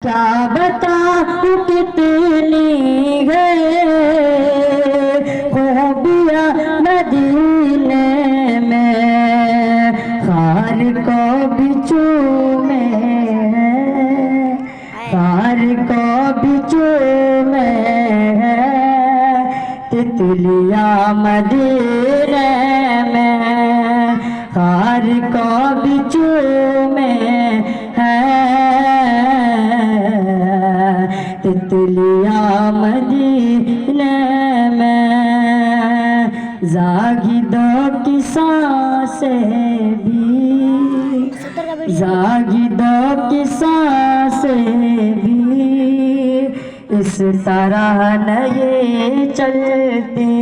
क्या बताऊं कितनी है खूबियाँ मदीने में, खार को भी चूमे है, खार को भी चूमे है, तितलियाँ मदीने में, खार को भी चूमे है, तितलियाँ मदीने में, जागिदों की सांसें भी, जागिदों की सांसें भी इस तरह नहीं चलती,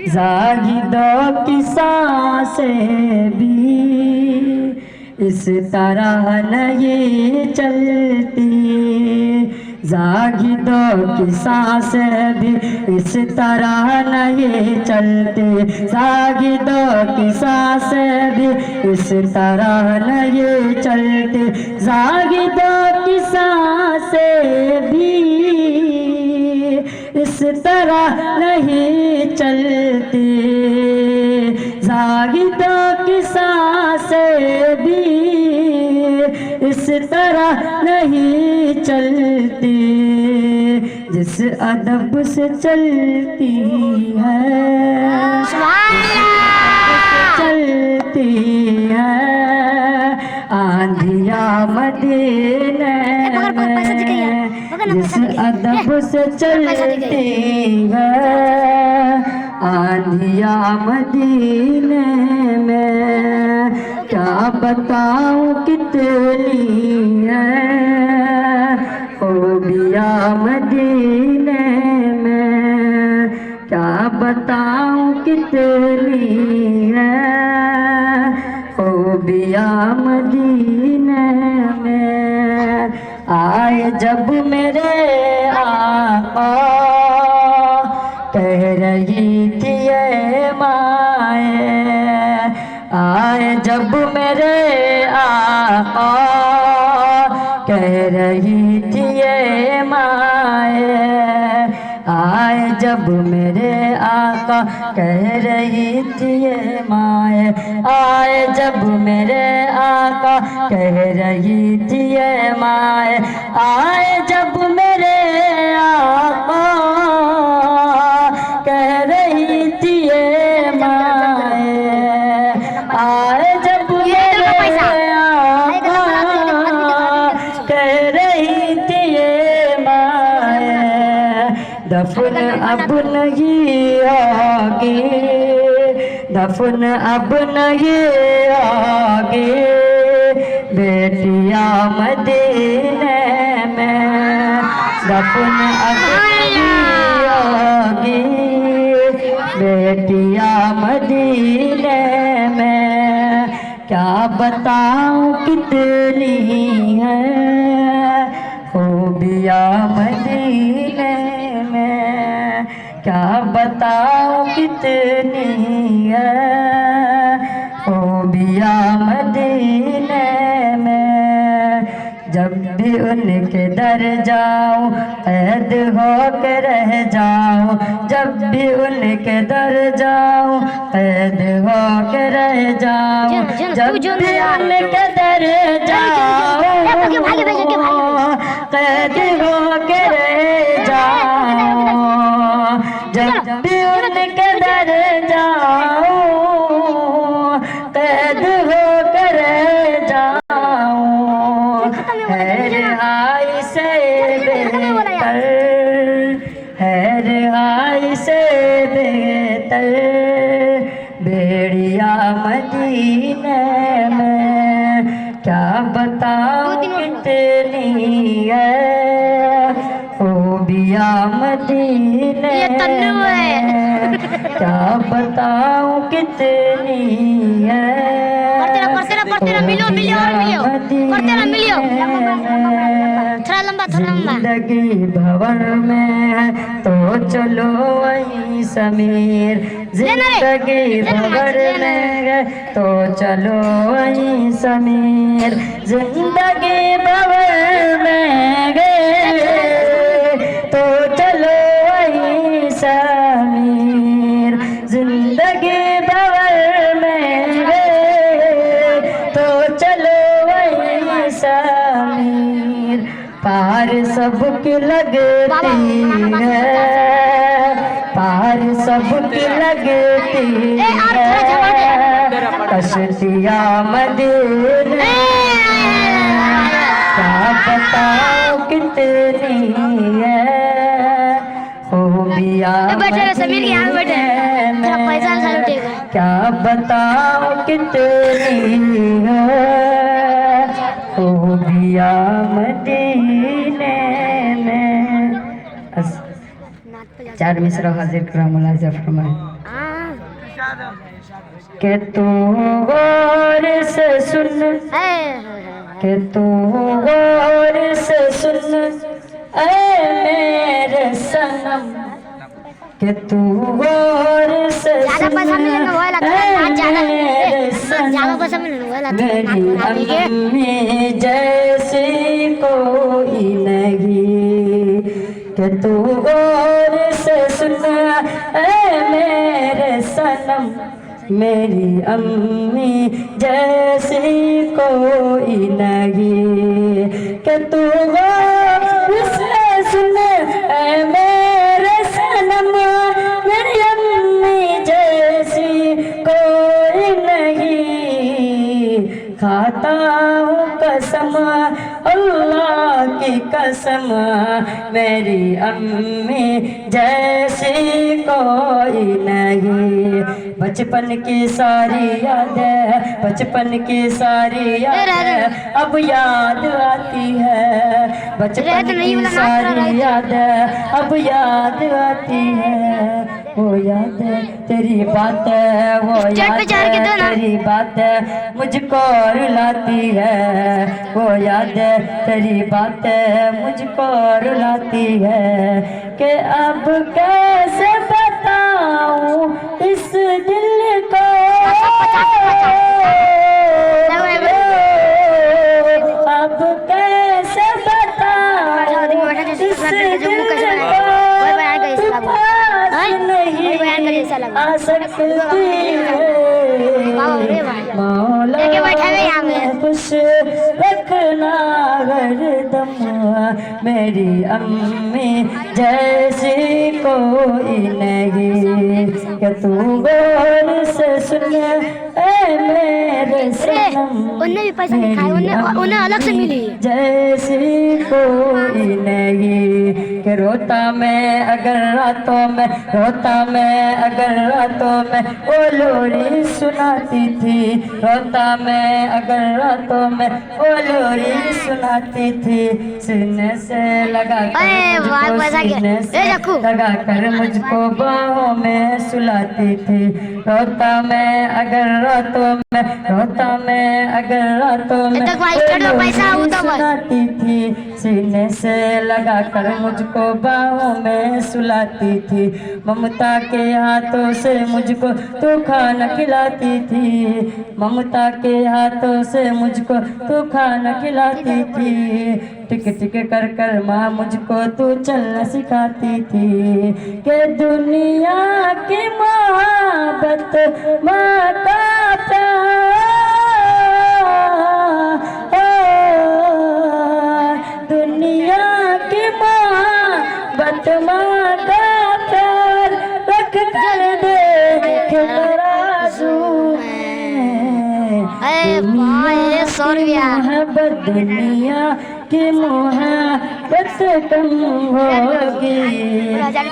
जागिदों की सांसें भी इस तरह नहीं चलती, जागिदों की सांसें भी इस तरह नहीं चलती, जागिदों की सांसें भी इस तरह नहीं चलती, जागिदों की सांसें भी इस तरह नहीं चलती, जागिदों की सांसें भी इस तरह नहीं चलती, जिस अदब से चलती है, चलती है आंधियाँ मदीने में, जिस अदब से चलती है आंधियाँ मदीने में, क्या बताऊं कितनी है खूबियाँ मदीने में, क्या बताऊं कितनी है खूबियाँ मदीने में, आए जब मेरे आका कह रही थी ये माए, आए जब मेरे आका कह रही थी ये माए, आए जब मेरे आका कह रही थी ये माए, आए जब मेरे आका कह रही थी ये माए, आए जब मेरे आका कह रही थी ये माए, आए जब मेरे आका कह रही थी ये माए, दफन अब नहीं आगे, दफन अब नहीं आगे बेटियाँ मदीने में, दफन अब नहीं आगे बेटियाँ मदीने में, क्या बताऊं कितनी है खूबियाँ मदीने में, क्या बताऊं कितनी है खूबियाँ मदीने में, जब भी उनके दर जाऊं कैद हो के रह जाऊं, जब भी उनके दर जाऊं कैद हो के रह जाऊं, जब भी उनके दर जाऊं कैद हो के रह जाऊं, जब भी उनके दर जाऊं कैद हो के रह जाऊं, है रिहाई से बेहतर, है रिहाई से बेहतर बेड़िया मदीने में, क्या बताऊं कितनी है खूबियाँ मदीने में, क्या बताऊं कितनी है जिंदगी भंवर में है तो चलो वहीं समीर, जिंदगी भंवर में है तो चलो वहीं समीर, जिंदगी भंवर में पार सबकी लगती है, पार सबकी लगती है, कश्तियाँ मदीने क्या बताओ कितनी है, खूबियाँ मदीने में क्या बताओ कितनी है, खूबियाँ मदीने में। 4 मिसरा हाजिर करा मुलाजा फरमाए के तू गौर से सुन, के तू गौर से सुन ऐ मेरे सनम, के तू गौर से सुन ऐ मेरे सनम, मेरी अम्मी जैसी कोई नहीं, के तू गौर से सुन ऐ मेरे सनम, मेरी अम्मी जैसी कोई नहीं, के तू गौर से सुन ऐ मेरे सनम, मेरी अम्मी जैसी कोई नहीं, खाता हूँ कसम अल्लाह की कसम, मेरी अम्मी जैसी कोई नहीं। बचपन की सारी यादें, बचपन की सारी यादें अब याद आती है, बचपन की सारी यादें अब याद आती है, वो यादें तेरी बातें, वो यादें तेरी बातें मुझको रुलाती है, वो यादें तेरी बातें मुझको रुलाती है, कि अब कैसे बताऊं इस दिल को, अब कैसे बताऊं इस दिल को, नहीं आ सकती है, मौला खुश रखना हरदम, मेरी अम्मी जैसी कोई नहीं, कि तू गौर से सुन ऐ मेरे सनम, उन्हें भी पैसा नहीं खाए, उन्हें अलग से मिली जैसी कोई नहीं, कि रोता मैं अगर रातों में, रोता मैं अगर रातों में वो लोरी सुनाती थी, रोता मैं अगर रातों में वो लोरी सुनाती थी, सीने से लगा कर मुझको, सीने से लगा कर मुझको बाहों में सुलाती थी, रोता मैं अगर रातों में, रोता मैं अगर रातों में सुनाती थी, सीने से लगा कर मुझको बाहों में सुलाती थी, ममता के हाथों से मुझको तू खाना खिलाती थी, ममता के हाथों से मुझको तू खाना खिलाती थी, टिक टिक कर कर माँ मुझको तू चलना सिखाती थी, कि दुनिया की मोहब्बत माँ का प्यार, दुनिया की मोहब्बत माँ का प्यार रख कर दे तराजू में, मोहब्बत दुनिया की मोहब्बत कम होगी,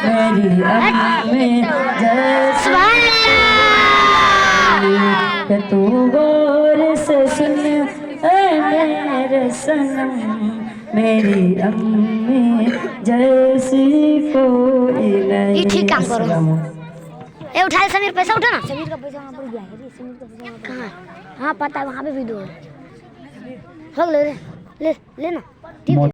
मेरी अम्मी जैसी, तू गौर से सुन ऐ मेरे सनम, मेरी अम्मी जैसी कोई नहीं। ठीक काम करो। ए उठा ले समीर, पैसा उठा ना। समीर का पैसा वहाँ पर गया है। समीर का पैसा कहाँ? हाँ पता है, वहाँ पे भी दो। हो ले ले ले ना। ठीक है।